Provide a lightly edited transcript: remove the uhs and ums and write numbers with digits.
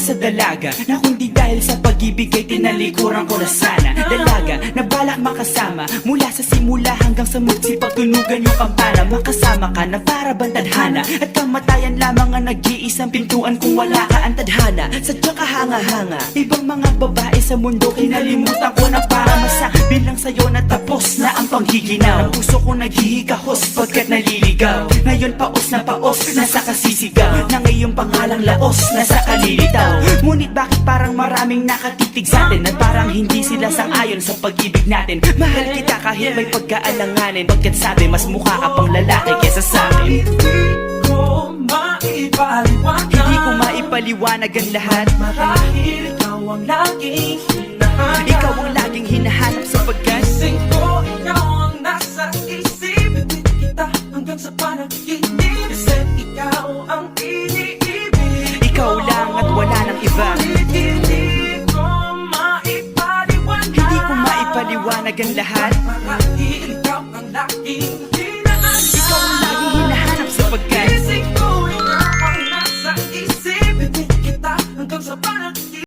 Sa dalaga na kundi dahil sa pag-ibig ay tinalikuran ko na sana. Dalaga na balak makasama mula sa simula hanggang sa magsipagtunugan yung kampana. Makasama ka na para bantadhana at kamatayan lamang ang nag-iisang pintuan kung wala ka ang tadhana. Sadya ka hanga-hanga, ibang mga babae sa mundo kinalimutan ko na para masabi lang sa'yo na tapos na ang panghihinaw. Ang puso ko naghihikahos pagkat naliligaw. Ngayon paos na nasa kasisigaw ng iyong pangalang laos, nasa kalilitaw. Ngunit bakit parang maraming nakatitig sa atin at parang hindi sila sang-ayon sa pag-ibig natin. Mahal kita kahit may pagkaalanganin, pagkat sabi mas mukha ka pang lalaki kesa sa'kin. Hindi ko maipaliwanag ang lahat, marahil ikaw ang laging hinahanap. Ikaw ang laging hinahanap sapagkat gising ko, ikaw ang nasa isip. Bibit kita hanggang sa panaginip, kasi ikaw ang iniibig. Ikaw lang at wala nang iba. Hindi ko maipaliwanag ang lahat, marahil ikaw ang laging hinahanap.